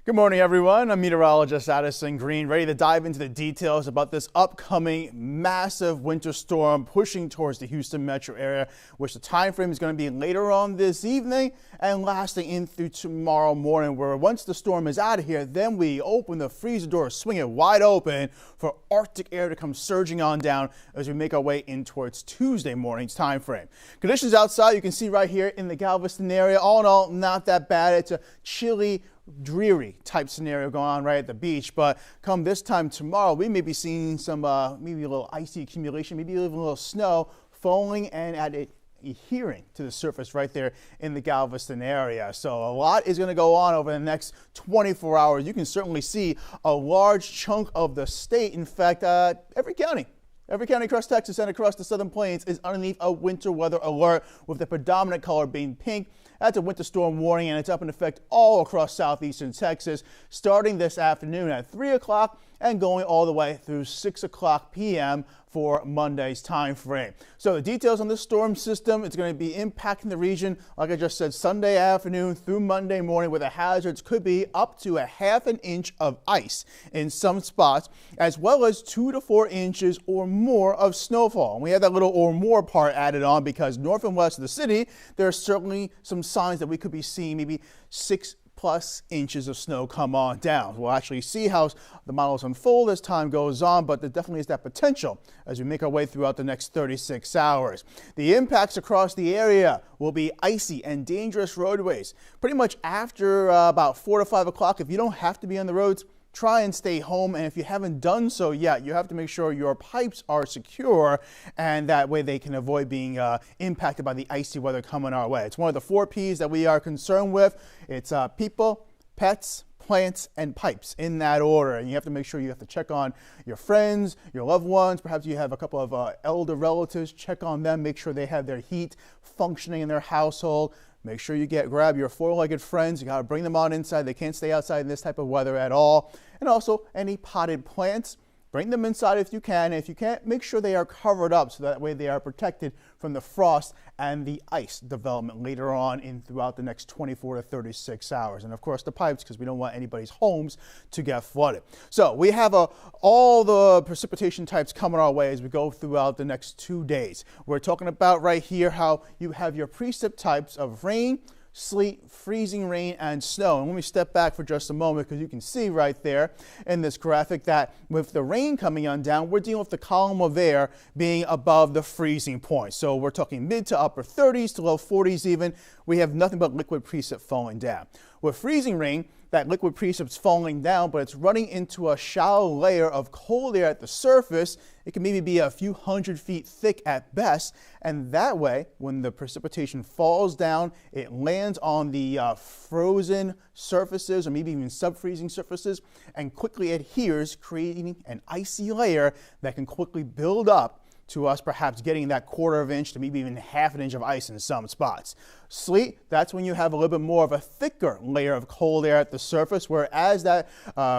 Good morning, everyone. I'm meteorologist Addison Green, ready to dive into the details about this upcoming massive winter storm pushing towards the Houston metro area, which the time frame is going to be later on this evening and lasting in through tomorrow morning, where once the storm is out of here, then we open the freezer door, swing it wide open for Arctic air to come surging on down as we make our way in towards Tuesday morning's time frame. Conditions outside, you can see right here in the Galveston area, all in all, not that bad. It's a chilly, dreary type scenario going on right at the beach, but come this time tomorrow, we may be seeing some maybe a little icy accumulation, maybe even a little snow falling and adhering to the surface right there in the Galveston area. So a lot is going to go on over the next 24 hours. You can certainly see a large chunk of the state. In fact, every county across Texas and across the Southern Plains is underneath a winter weather alert, with the predominant color being pink. That's a winter storm warning, and it's up in effect all across southeastern Texas, starting this afternoon at 3 o'clock and going all the way through 6 o'clock p.m. for Monday's time frame. So the details on this storm system, it's going to be impacting the region, like I just said, Sunday afternoon through Monday morning, where the hazards could be up to a ½ inch of ice in some spots, as well as 2 to 4 inches or more of snowfall. And we have that little or more part added on because north and west of the city, there are certainly some signs that we could be seeing maybe 6+ inches of snow come on down. We'll actually see how the models unfold as time goes on, but there definitely is that potential as we make our way throughout the next 36 hours. The impacts across the area will be icy and dangerous roadways. Pretty much after about 4 to 5 o'clock, if you don't have to be on the roads, try and stay home, and if you haven't done so yet, you have to make sure your pipes are secure, and that way they can avoid being impacted by the icy weather coming our way. It's one of the 4 P's that we are concerned with. It's people, pets, plants, and pipes in that order. And you have to make sure you have to check on your friends, your loved ones. Perhaps you have a couple of elder relatives. Check on them, make sure they have their heat functioning in their household. Make sure you grab your 4-legged friends. You got to bring them on inside. They can't stay outside in this type of weather at all. And also any potted plants, bring them inside if you can. If you can't, make sure they are covered up so that way they are protected from the frost and the ice development later on throughout the next 24 to 36 hours. And of course the pipes, because we don't want anybody's homes to get flooded. So we have all the precipitation types coming our way as we go throughout the next 2 days. We're talking about right here how you have your precip types of rain, sleet, freezing rain, and snow. And let me step back for just a moment, because you can see right there in this graphic that with the rain coming on down, we're dealing with the column of air being above the freezing point. So we're talking mid to upper 30s to low 40s even. We have nothing but liquid precip falling down. With freezing rain, that liquid precip's falling down, but it's running into a shallow layer of cold air at the surface. It can maybe be a few hundred feet thick at best, and that way, when the precipitation falls down, it lands on the frozen surfaces or maybe even sub-freezing surfaces and quickly adheres, creating an icy layer that can quickly build up to us perhaps getting that 1/4 inch to maybe even ½ inch of ice in some spots. Sleet, that's when you have a little bit more of a thicker layer of cold air at the surface, where as that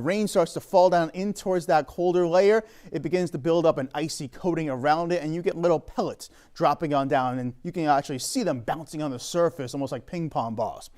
rain starts to fall down in towards that colder layer, it begins to build up an icy coating around it, and you get little pellets dropping on down, and you can actually see them bouncing on the surface almost like ping pong balls.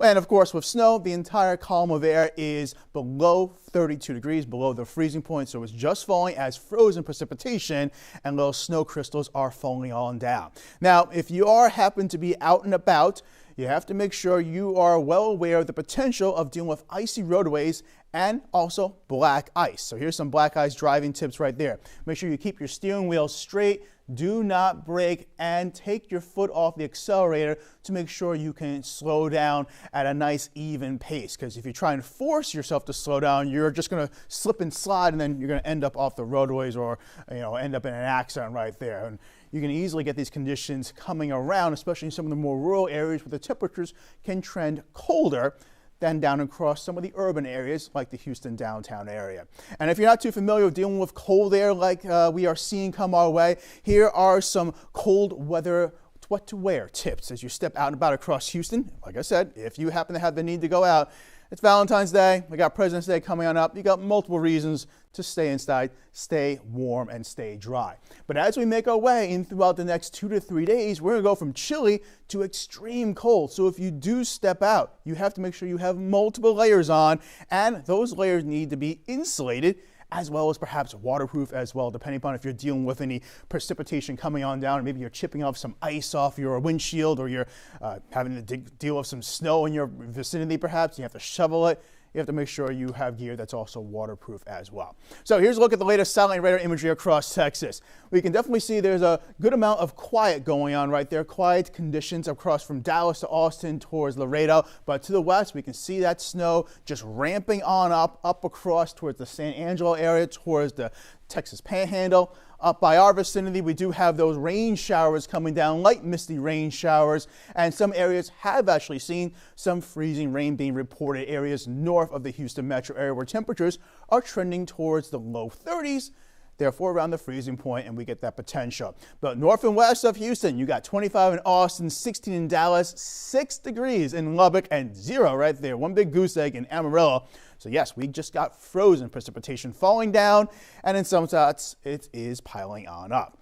And of course, with snow, the entire column of air is below 32 degrees, below the freezing point, so it's just falling as frozen precipitation, and little snow crystals are falling on down. Now, if you happen to be out and about, you have to make sure you are well aware of the potential of dealing with icy roadways and also black ice. So here's some black ice driving tips right there. Make sure you keep your steering wheel straight, do not brake, and take your foot off the accelerator to make sure you can slow down at a nice even pace. Because if you try and force yourself to slow down, you're just going to slip and slide, and then you're going to end up off the roadways or end up in an accident right there. And you can easily get these conditions coming around, especially in some of the more rural areas where the temperatures can trend colder than down across some of the urban areas like the Houston downtown area. And if you're not too familiar with dealing with cold air like we are seeing come our way, here are some cold weather what to wear tips as you step out and about across Houston. Like I said, if you happen to have the need to go out, It's Valentine's Day. We got President's Day coming on up. You got multiple reasons to stay inside, stay warm, and stay dry. But as we make our way in throughout the next 2 to 3 days, we're going to go from chilly to extreme cold. So if you do step out, you have to make sure you have multiple layers on, and those layers need to be insulated, as well as perhaps waterproof as well, depending upon if you're dealing with any precipitation coming on down, or maybe you're chipping off some ice off your windshield, or you're having to deal with some snow in your vicinity perhaps. You have to shovel it. You have to make sure you have gear that's also waterproof as well. So here's a look at the latest satellite radar imagery across Texas. We can definitely see there's a good amount of quiet going on right there. Quiet conditions across from Dallas to Austin towards Laredo. But to the west, we can see that snow just ramping on up across towards the San Angelo area, towards the Texas Panhandle. Up by our vicinity, we do have those rain showers coming down, light misty rain showers, and some areas have actually seen some freezing rain being reported, areas north of the Houston metro area where temperatures are trending towards the low 30s, therefore around the freezing point, and we get that potential. But north and west of Houston, you got 25 in Austin, 16 in Dallas, 6 degrees in Lubbock, and 0 right there, one big goose egg in Amarillo. So yes, we just got frozen precipitation falling down, and in some spots it is piling on up.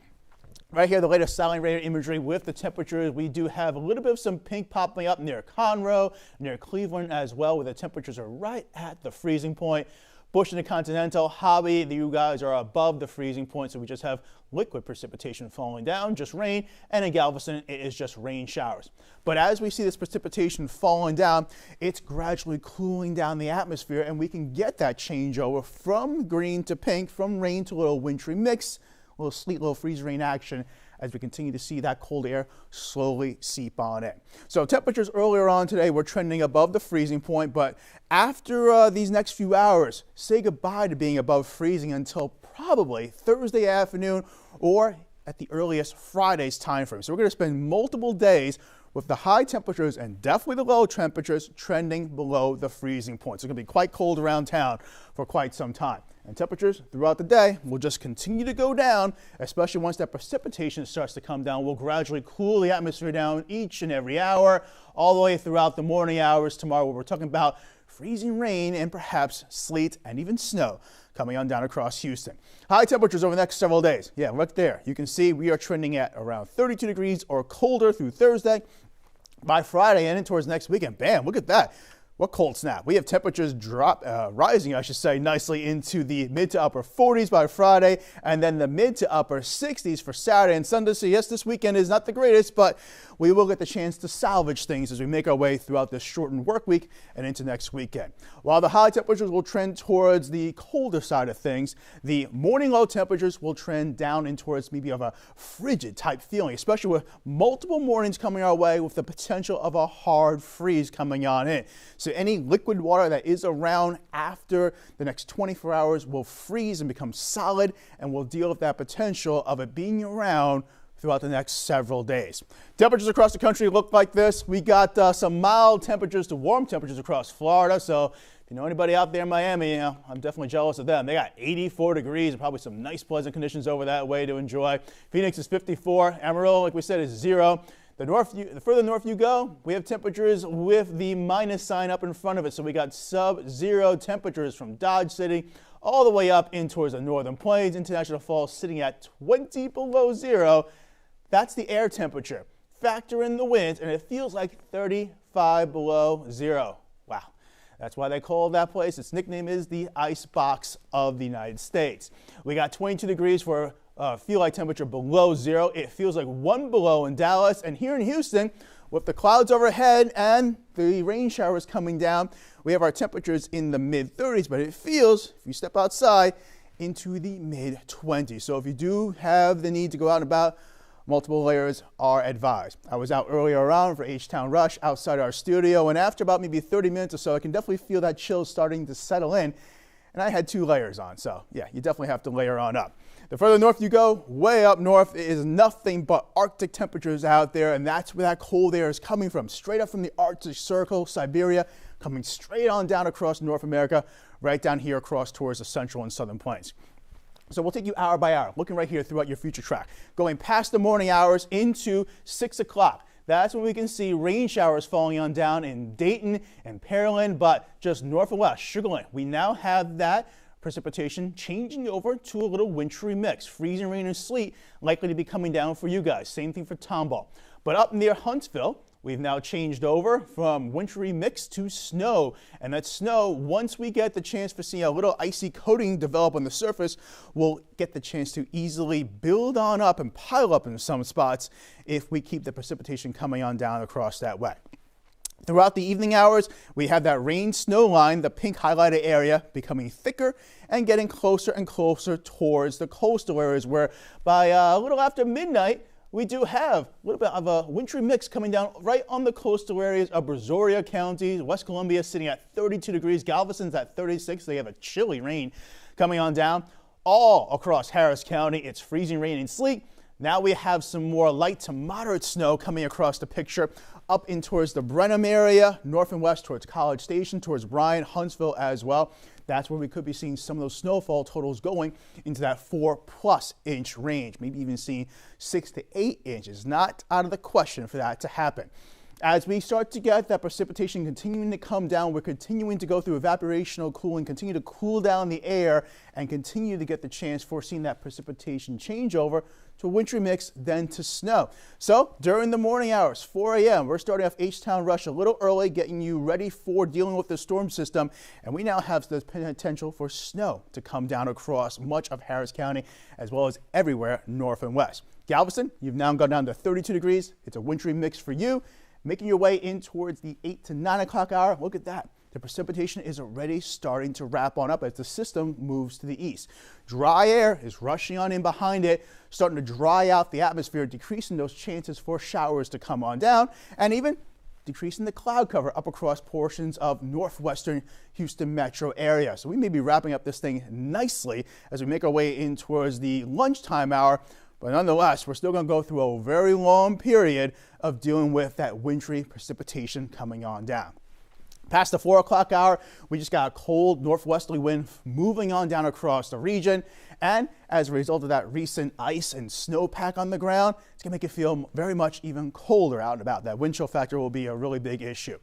Right here, the latest satellite radar imagery with the temperatures. We do have a little bit of some pink popping up near Conroe, near Cleveland as well, where the temperatures are right at the freezing point. Bush and the Continental, Hobby, you guys are above the freezing point, so we just have liquid precipitation falling down, just rain, and in Galveston, it is just rain showers. But as we see this precipitation falling down, it's gradually cooling down the atmosphere, and we can get that changeover from green to pink, from rain to a little wintry mix, a little sleet, little freeze rain action, as we continue to see that cold air slowly seep on in. So temperatures earlier on today were trending above the freezing point, but after these next few hours, say goodbye to being above freezing until probably Thursday afternoon or at the earliest Friday's time frame. So we're going to spend multiple days with the high temperatures and definitely the low temperatures trending below the freezing point. So it's going to be quite cold around town for quite some time. And temperatures throughout the day will just continue to go down, especially once that precipitation starts to come down. We'll gradually cool the atmosphere down each and every hour, all the way throughout the morning hours tomorrow, where we're talking about freezing rain and perhaps sleet and even snow coming on down across Houston. High temperatures over the next several days. Yeah, right there. You can see we are trending at around 32 degrees or colder through Thursday. By Friday and in towards next weekend, bam, look at that. What cold snap. We have temperatures rising, I should say, nicely into the mid to upper 40s by Friday, and then the mid to upper 60s for Saturday and Sunday. So yes, this weekend is not the greatest, but we will get the chance to salvage things as we make our way throughout this shortened work week and into next weekend. While the high temperatures will trend towards the colder side of things, the morning low temperatures will trend down in towards maybe of a frigid type feeling, especially with multiple mornings coming our way with the potential of a hard freeze coming on in. So any liquid water that is around after the next 24 hours will freeze and become solid, and we'll deal with that potential of it being around throughout the next several days. Temperatures across the country look like this. We got some mild temperatures to warm temperatures across Florida. So if you know anybody out there in Miami, you know, I'm definitely jealous of them. They got 84 degrees and probably some nice pleasant conditions over that way to enjoy. Phoenix is 54. Amarillo, like we said, is 0. The further north you go, we have temperatures with the minus sign up in front of it. So we got sub-zero temperatures from Dodge City all the way up in towards the northern plains. International Falls sitting at 20 below 0. That's the air temperature. Factor in the winds, and it feels like 35 below 0. Wow. That's why they call that place. Its nickname is the Ice Box of the United States. We got 22 degrees for feel like temperature below 0. It feels like 1 below in Dallas, and here in Houston, with the clouds overhead and the rain showers coming down, we have our temperatures in the mid-30s, but it feels, if you step outside, into the mid-20s. So if you do have the need to go out and about, multiple layers are advised. I was out earlier on for H-Town Rush outside our studio, and after about maybe 30 minutes or so, I can definitely feel that chill starting to settle in, and I had 2 layers on. So yeah, you definitely have to layer on up. The further north you go, way up north, is nothing but Arctic temperatures out there, and that's where that cold air is coming from, straight up from the Arctic Circle, Siberia, coming straight on down across North America, right down here across towards the central and southern plains. So we'll take you hour by hour, looking right here throughout your future track, going past the morning hours into 6 o'clock. that's when we can see rain showers falling on down in Dayton and Pearland, but just north and west, Sugar Land. We now have that precipitation changing over to a little wintry mix. Freezing rain and sleet likely to be coming down for you guys. Same thing for Tomball. But up near Huntsville, we've now changed over from wintry mix to snow. And that snow, once we get the chance to see a little icy coating develop on the surface, we'll get the chance to easily build on up and pile up in some spots if we keep the precipitation coming on down across that way. Throughout the evening hours, we have that rain-snow line, the pink highlighted area, becoming thicker and getting closer and closer towards the coastal areas, where by a little after midnight, we do have a little bit of a wintry mix coming down right on the coastal areas of Brazoria County. West Columbia sitting at 32 degrees. Galveston's at 36. They have a chilly rain coming on down. All across Harris County, it's freezing rain and sleet. Now we have some more light to moderate snow coming across the picture up in towards the Brenham area, north and west towards College Station, towards Bryan, Huntsville as well. That's where we could be seeing some of those snowfall totals going into that 4+ inch range, maybe even seeing 6 to 8 inches. Not out of the question for that to happen. As we start to get that precipitation continuing to come down, we're continuing to go through evaporational cooling, continue to cool down the air, and continue to get the chance for seeing that precipitation change over to a wintry mix, then to snow. So during the morning hours, 4 a.m., we're starting off H-Town Rush a little early, getting you ready for dealing with the storm system. And we now have the potential for snow to come down across much of Harris County, as well as everywhere north and west. Galveston, you've now gone down to 32 degrees. It's a wintry mix for you. Making your way in towards the 8 to 9 o'clock hour, look at that. The precipitation is already starting to wrap on up as the system moves to the east. Dry air is rushing on in behind it, starting to dry out the atmosphere, decreasing those chances for showers to come on down, and even decreasing the cloud cover up across portions of northwestern Houston metro area. So we may be wrapping up this thing nicely as we make our way in towards the lunchtime hour. But nonetheless, we're still going to go through a very long period of dealing with that wintry precipitation coming on down. Past the 4 o'clock hour, we just got a cold northwesterly wind moving on down across the region. And as a result of that recent ice and snowpack on the ground, it's going to make it feel very much even colder out and about. That wind chill factor will be a really big issue.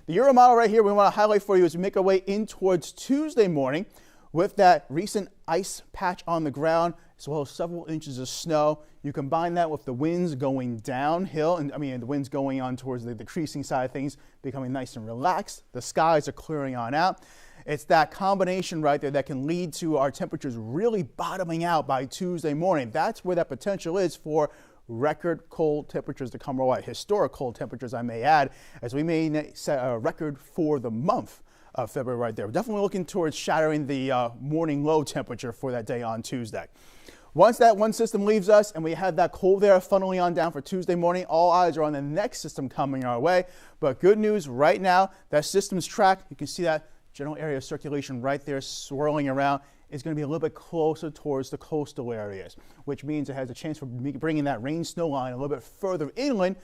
The Euro model right here we want to highlight for you as we make our way in towards Tuesday morning with that recent ice patch on the ground, as well as several inches of snow. You combine that with the winds going downhill, and the winds going on towards the decreasing side of things, becoming nice and relaxed. The skies are clearing on out. It's that combination right there that can lead to our temperatures really bottoming out by Tuesday morning. That's where that potential is for record cold temperatures to come our way. Historic cold temperatures, I may add, as we may set a record for the month of February right there. We're definitely looking towards shattering the morning low temperature for that day on Tuesday. Once that one system leaves us and we have that cold air funneling on down for Tuesday morning, all eyes are on the next system coming our way. But good news right now, that system's track, you can see that general area of circulation right there swirling around, is going to be a little bit closer towards the coastal areas, which means it has a chance for bringing that rain snow line a little bit further inland,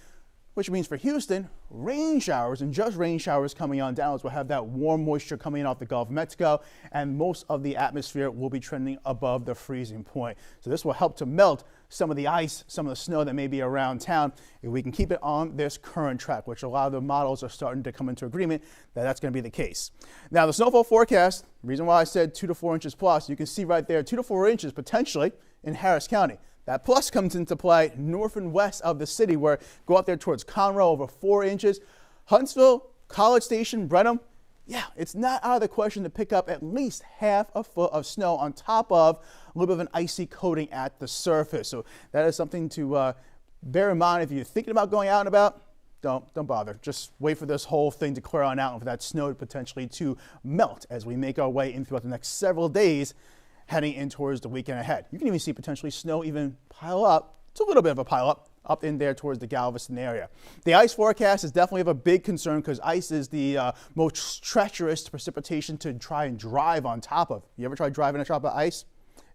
which means for Houston, rain showers and just rain showers coming on down as we'll have that warm moisture coming in off the Gulf of Mexico, and most of the atmosphere will be trending above the freezing point. So this will help to melt some of the ice, some of the snow that may be around town, if we can keep it on this current track, which a lot of the models are starting to come into agreement that that's going to be the case. Now the snowfall forecast, the reason why I said 2 to 4 inches plus, you can see right there 2 to 4 inches potentially in Harris County. That plus comes into play north and west of the city, where go out there towards Conroe, over 4 inches. Huntsville, College Station, Brenham, yeah, it's not out of the question to pick up at least half a foot of snow on top of a little bit of an icy coating at the surface. So that is something to bear in mind if you're thinking about going out and about. Don't bother. Just wait for this whole thing to clear on out and for that snow potentially to melt as we make our way in throughout the next several days, heading in towards the weekend ahead. You can even see potentially snow even pile up. It's a little bit of a pile up in there towards the Galveston area. The ice forecast is definitely of a big concern because ice is the most treacherous precipitation to try and drive on top of. You ever tried driving on top of ice?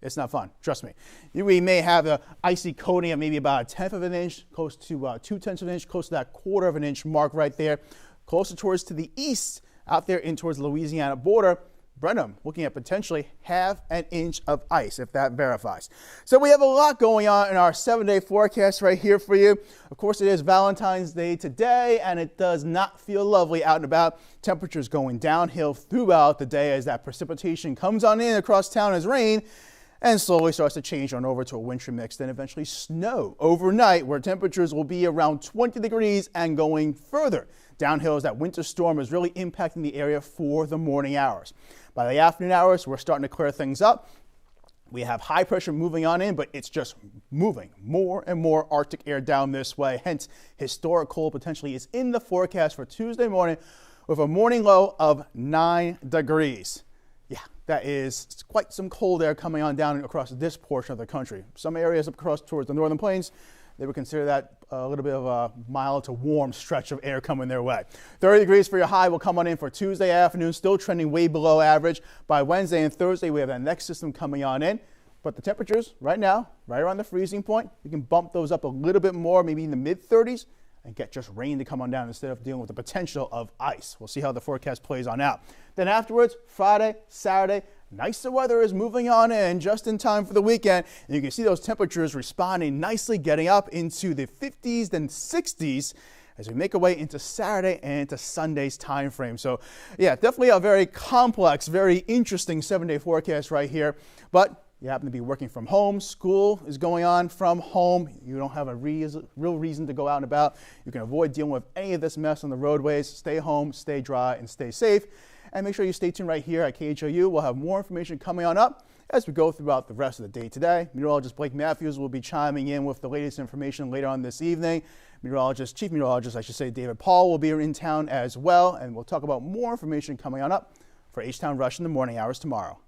It's not fun, trust me. We may have an icy coating of maybe about 1/10 of an inch, close to 2/10 of an inch, close to that 1/4 of an inch mark right there. Closer towards to the east, out there in towards the Louisiana border, Brenham looking at potentially ½ an inch of ice if that verifies. So we have a lot going on in our 7-day forecast right here for you. Of course, it is Valentine's Day today, and it does not feel lovely out and about. Temperatures going downhill throughout the day as that precipitation comes on in across town as rain and slowly starts to change on over to a wintry mix, then eventually snow overnight, where temperatures will be around 20 degrees and going further downhill as that winter storm is really impacting the area for the morning hours. By the afternoon hours, we're starting to clear things up. We have high pressure moving on in, but it's just moving more and more Arctic air down this way. Hence, historic cold potentially is in the forecast for Tuesday morning with a morning low of 9 degrees. Yeah, that is quite some cold air coming on down across this portion of the country. Some areas up across towards the northern plains, they would consider that a little bit of a mild to warm stretch of air coming their way. 30 degrees for your high will come on in for Tuesday afternoon, still trending way below average. By Wednesday and Thursday, we have that next system coming on in. But the temperatures right now, right around the freezing point, we can bump those up a little bit more, maybe in the mid-30s, and get just rain to come on down instead of dealing with the potential of ice. We'll see how the forecast plays on out. Then afterwards, Friday, Saturday, nicer weather is moving on in just in time for the weekend. And you can see those temperatures responding nicely, getting up into the 50s and 60s as we make our way into Saturday and into Sunday's time frame. So yeah, definitely a very complex, very interesting 7-day forecast right here. But you happen to be working from home, school is going on from home, you don't have a real reason to go out and about, you can avoid dealing with any of this mess on the roadways. Stay home, stay dry, and stay safe. And make sure you stay tuned right here at KHOU. We'll have more information coming on up as we go throughout the rest of the day today. Meteorologist Blake Matthews will be chiming in with the latest information later on this evening. Chief Meteorologist, David Paul will be in town as well, and we'll talk about more information coming on up for H-Town Rush in the morning hours tomorrow.